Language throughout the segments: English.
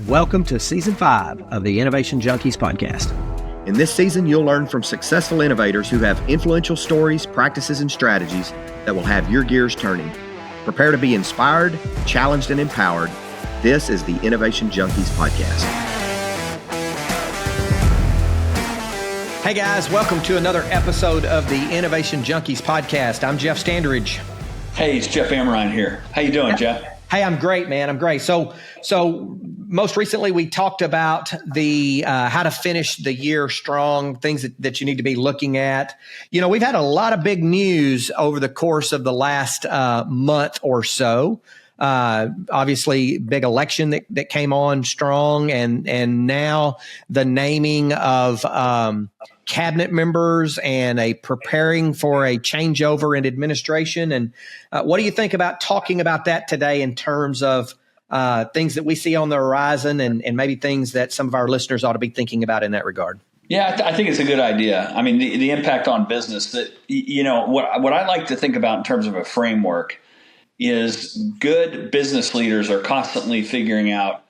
Welcome to Season 5 of the Innovation Junkies podcast. In this season, you'll learn from successful innovators who have influential stories, practices, and strategies that will have your gears turning. Prepare to be inspired, challenged, and empowered. This is the Innovation Junkies podcast. Hey guys, welcome to another episode of the Innovation Junkies podcast. I'm Jeff Standridge. Hey, it's Jeff Amrine here. How you doing, Jeff? Hey, I'm great, man. I'm great. So most recently we talked about the how to finish the year strong, things that you need to be looking at. You know, we've had a lot of big news over the course of the last month or so. Obviously, big election that came on strong, and now the naming of cabinet members and preparing for a changeover in administration. And what do you think about talking about that today in terms of things that we see on the horizon and maybe things that some of our listeners ought to be thinking about in that regard? Yeah, I think it's a good idea. I mean, the impact on business that, you know, what I like to think about in terms of a framework is good business leaders are constantly figuring out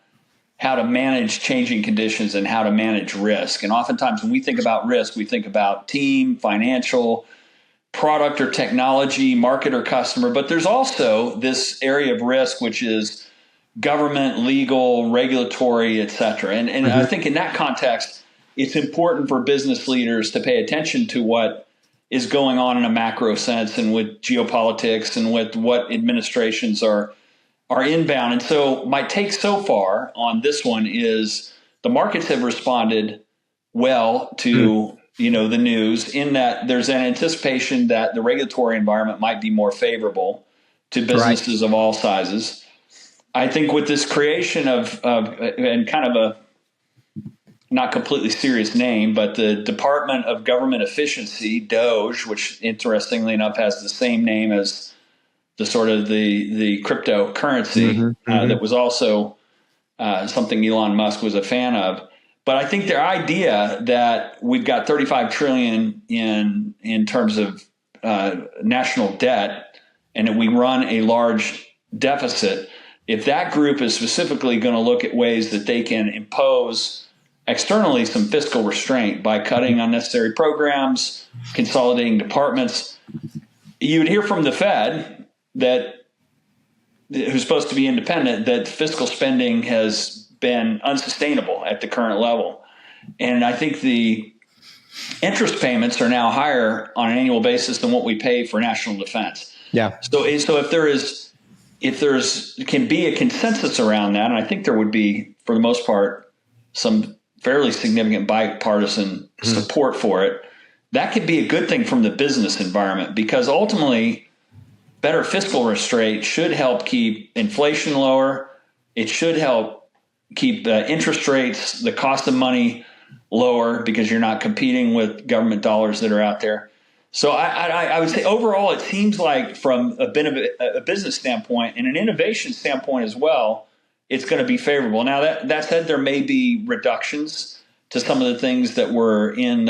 how to manage changing conditions and how to manage risk. And oftentimes when we think about risk, we think about team, financial, product or technology, market or customer. But there's also this area of risk, which is government, legal, regulatory, et cetera. And I think in that context, it's important for business leaders to pay attention to what is going on in a macro sense and with geopolitics and with what administrations are inbound. And so my take so far on this one is the markets have responded well to the news, in that there's an anticipation that the regulatory environment might be more favorable to businesses of all sizes. I think with this creation of and kind of a not completely serious name, but the Department of Government Efficiency, DOGE, which interestingly enough has the same name as the sort of the cryptocurrency that was also something Elon Musk was a fan of. But I think their idea that we've got $35 trillion in terms of national debt and that we run a large deficit, if that group is specifically going to look at ways that they can impose externally some fiscal restraint by cutting unnecessary programs, consolidating departments, you would hear from the Fed who's supposed to be independent, that fiscal spending has been unsustainable at the current level. And I think the interest payments are now higher on an annual basis than what we pay for national defense. Yeah. So if there can be a consensus around that, and I think there would be, for the most part, some fairly significant bipartisan support for it, that could be a good thing from the business environment, because ultimately better fiscal restraint should help keep inflation lower. It should help keep interest rates, the cost of money, lower, because you're not competing with government dollars that are out there. So I would say overall, it seems like from a business standpoint and an innovation standpoint as well, it's going to be favorable. Now, that said, there may be reductions to some of the things that were in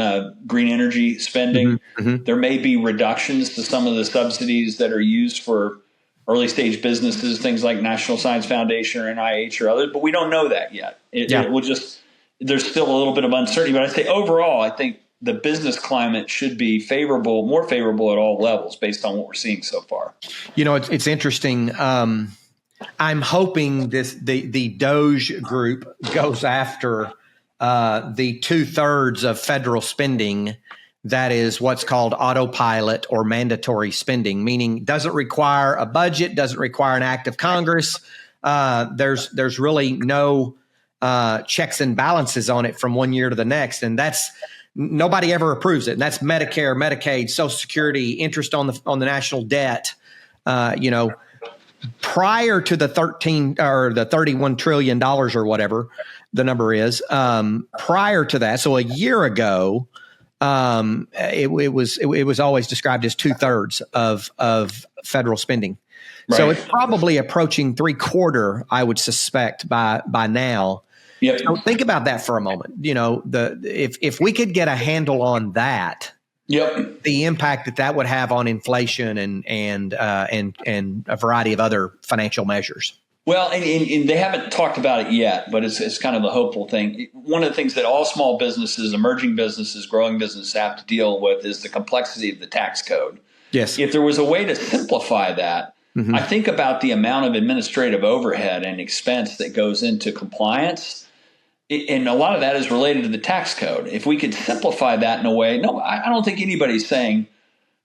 green energy spending. There may be reductions to some of the subsidies that are used for early stage businesses, things like National Science Foundation or NIH or others, but we don't know that yet. It will just, there's still a little bit of uncertainty, but I'd say overall, I think the business climate should be favorable, more favorable at all levels based on what we're seeing so far. You know, it's interesting. I'm hoping the DOGE group goes after the 2/3 of federal spending that is what's called autopilot or mandatory spending, meaning doesn't require a budget, doesn't require an act of Congress. There's really no checks and balances on it from one year to the next, and that's nobody ever approves it. And that's Medicare, Medicaid, Social Security, interest on the national debt. Prior to the $31 trillion or whatever the number is, prior to that, so a year ago, it was always described as 2/3 of federal spending. Right. So it's probably approaching 3/4, I would suspect by now. Yep. So think about that for a moment. You know, if we could get a handle on that. Yep. The impact that would have on inflation and a variety of other financial measures. Well, and they haven't talked about it yet, but it's kind of a hopeful thing. One of the things that all small businesses, emerging businesses, growing businesses have to deal with is the complexity of the tax code. Yes. If there was a way to simplify that, Mm-hmm. I think about the amount of administrative overhead and expense that goes into compliance. And a lot of that is related to the tax code. If we could simplify that in a way, no, I don't think anybody's saying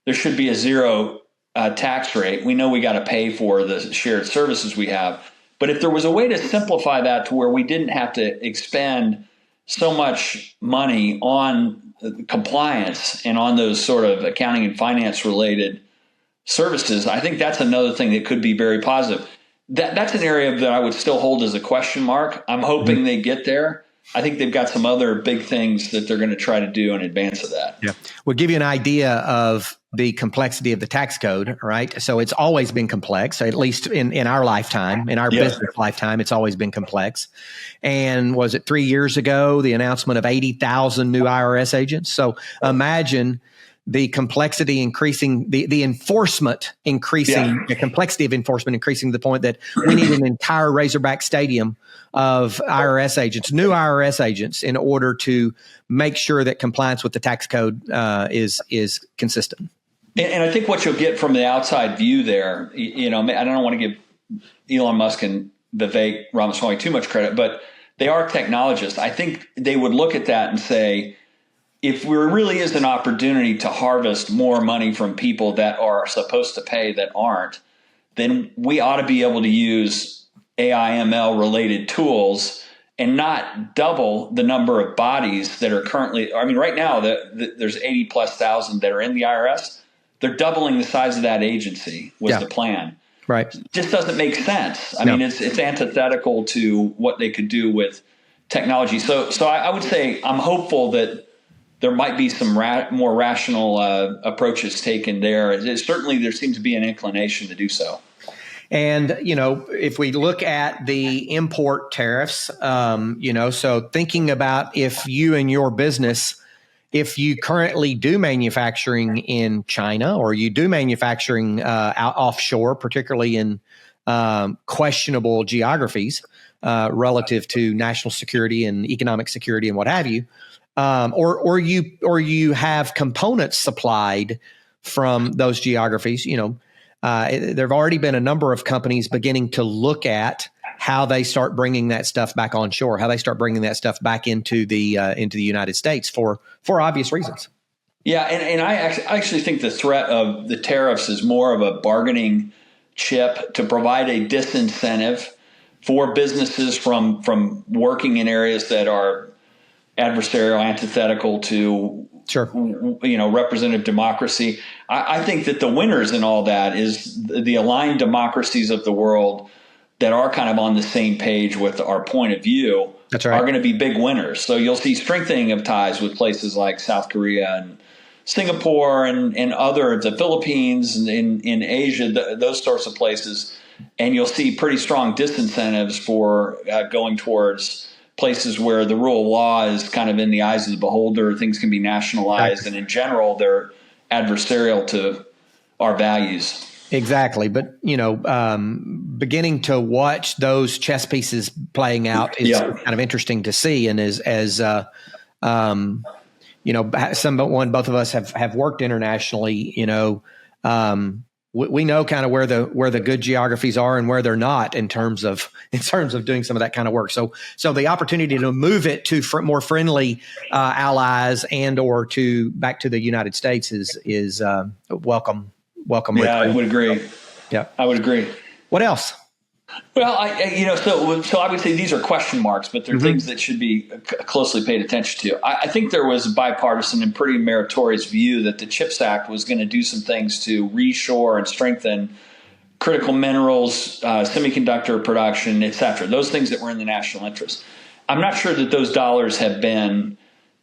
there should be a zero tax rate. We know we got to pay for the shared services we have. But if there was a way to simplify that to where we didn't have to expend so much money on compliance and on those sort of accounting and finance related services, I think that's another thing that could be very positive. That's an area that I would still hold as a question mark. I'm hoping they get there. I think they've got some other big things that they're going to try to do in advance of that. Yeah. We'll give you an idea of the complexity of the tax code, right? So it's always been complex, at least in our lifetime, in our business lifetime, it's always been complex. And was it 3 years ago, the announcement of 80,000 new IRS agents? So imagine the complexity increasing, the enforcement increasing, the complexity of enforcement increasing to the point that we need an entire Razorback Stadium of IRS agents, new IRS agents, in order to make sure that compliance with the tax code is consistent. And I think what you'll get from the outside view there, I don't want to give Elon Musk and Vivek Ramaswamy too much credit, but they are technologists. I think they would look at that and say, if there really is an opportunity to harvest more money from people that are supposed to pay that aren't, then we ought to be able to use AI/ML related tools and not double the number of bodies that are currently. I mean, right now there's 80,000+ that are in the IRS. They're doubling the size of that agency was the plan. Right. It just doesn't make sense. I mean, it's antithetical to what they could do with technology. So I would say I'm hopeful that there might be some more rational approaches taken there. Certainly, there seems to be an inclination to do so. And, if we look at the import tariffs, so thinking about if you and your business, if you currently do manufacturing in China or you do manufacturing offshore, particularly in questionable geographies relative to national security and economic security and what have you, or you have components supplied from those geographies, there have already been a number of companies beginning to look at how they start bringing that stuff back on shore, how they start bringing that stuff back into the United States for obvious reasons. Yeah, and I actually think the threat of the tariffs is more of a bargaining chip to provide a disincentive for businesses from working in areas that are adversarial, antithetical to representative democracy. I think that the winners in all that is the aligned democracies of the world that are kind of on the same page with our point of view. That's right. Are going to be big winners. So you'll see strengthening of ties with places like South Korea and Singapore and the Philippines and in Asia, those sorts of places. And you'll see pretty strong disincentives for going towards places where the rule of law is kind of in the eyes of the beholder. Things can be nationalized. Right. And in general, they're adversarial to our values. Exactly. But, beginning to watch those chess pieces playing out is kind of interesting to see. And both of us have worked internationally, we know kind of where the good geographies are and where they're not in terms of doing some of that kind of work. So the opportunity to move it to more friendly allies and or back to the United States is welcome. Yeah, I would agree. Yeah, I would agree. What else? Well, so I would say these are question marks, but they're things that should be closely paid attention to. I think there was a bipartisan and pretty meritorious view that the CHIPS Act was going to do some things to reshore and strengthen critical minerals, semiconductor production, et cetera, those things that were in the national interest. I'm not sure that those dollars have been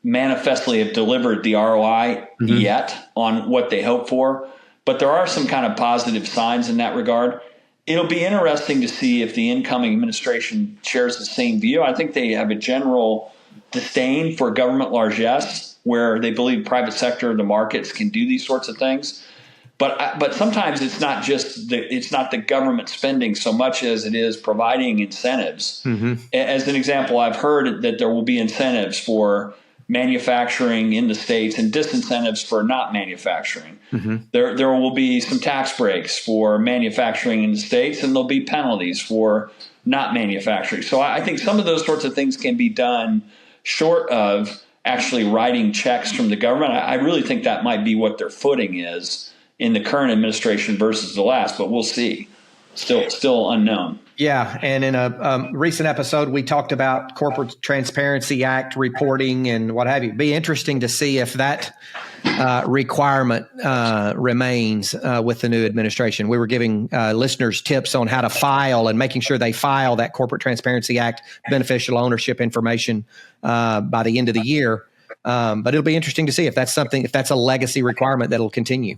manifestly have delivered the ROI yet on what they hope for, but there are some kind of positive signs in that regard. It'll be interesting to see if the incoming administration shares the same view. I think they have a general disdain for government largesse, where they believe private sector, the markets can do these sorts of things. But sometimes it's not the government spending so much as it is providing incentives. Mm-hmm. As an example, I've heard that there will be incentives for manufacturing in the States and disincentives for not manufacturing. Mm-hmm. There will be some tax breaks for manufacturing in the States, and there'll be penalties for not manufacturing. So I think some of those sorts of things can be done short of actually writing checks from the government. I really think that might be what their footing is in the current administration versus the last, but we'll see. Still unknown. Yeah, and in a recent episode, we talked about Corporate Transparency Act reporting and what have you. It'd be interesting to see if that requirement remains with the new administration. We were giving listeners tips on how to file and making sure they file that Corporate Transparency Act beneficial ownership information by the end of the year. But it'll be interesting to see if that's a legacy requirement that'll continue.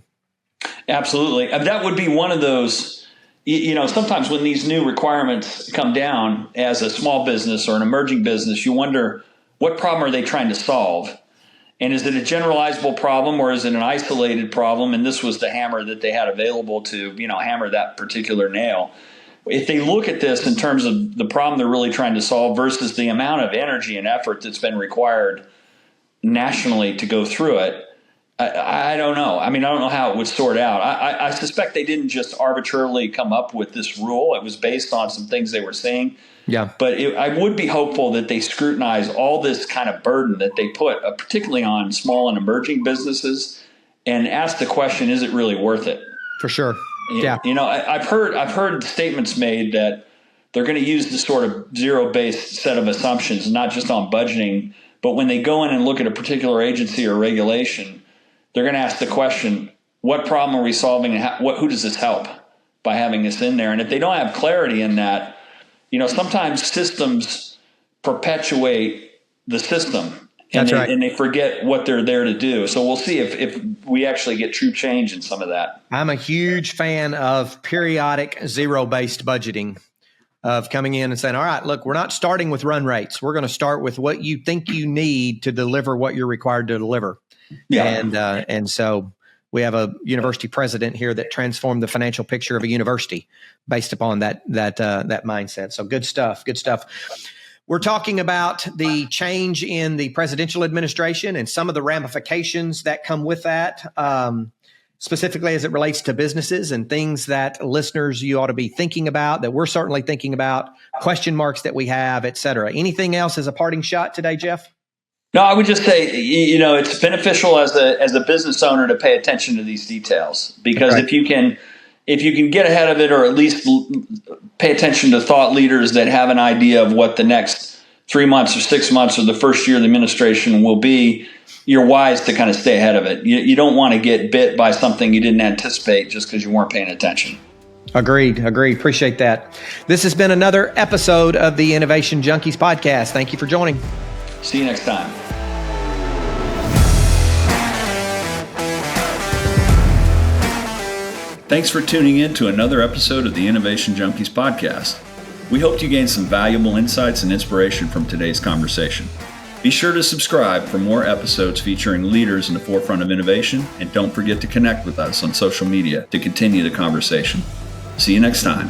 Absolutely. That would be one of those. Sometimes when these new requirements come down as a small business or an emerging business, you wonder, what problem are they trying to solve? And is it a generalizable problem or is it an isolated problem? And this was the hammer that they had available to, hammer that particular nail. If they look at this in terms of the problem they're really trying to solve versus the amount of energy and effort that's been required nationally to go through it, I don't know. I don't know how it would sort out. I suspect they didn't just arbitrarily come up with this rule. It was based on some things they were saying. Yeah. But I would be hopeful that they scrutinize all this kind of burden that they put, particularly on small and emerging businesses, and ask the question, is it really worth it? For sure. Yeah. I've heard statements made that they're going to use this sort of zero-based set of assumptions, not just on budgeting, but when they go in and look at a particular agency or regulation, they're going to ask the question, what problem are we solving and who does this help by having this in there? And if they don't have clarity in that, sometimes systems perpetuate the system and they forget what they're there to do. So we'll see if we actually get true change in some of that. I'm a huge fan of periodic zero-based budgeting, of coming in and saying, all right, look, we're not starting with run rates. We're going to start with what you think you need to deliver what you're required to deliver. Yeah. And so we have a university president here that transformed the financial picture of a university based upon that mindset. So good stuff. We're talking about the change in the presidential administration and some of the ramifications that come with that, specifically as it relates to businesses and things that listeners you ought to be thinking about, that we're certainly thinking about, question marks that we have, et cetera. Anything else as a parting shot today, Jeff? No, I would just say, it's beneficial as a business owner to pay attention to these details, because if you can get ahead of it, or at least pay attention to thought leaders that have an idea of what the next 3 months or 6 months or the first year of the administration will be, you're wise to kind of stay ahead of it. You don't want to get bit by something you didn't anticipate just because you weren't paying attention. Agreed. Appreciate that. This has been another episode of the Innovation Junkies podcast. Thank you for joining. See you next time. Thanks for tuning in to another episode of the Innovation Junkies podcast. We hope you gained some valuable insights and inspiration from today's conversation. Be sure to subscribe for more episodes featuring leaders in the forefront of innovation, and don't forget to connect with us on social media to continue the conversation. See you next time.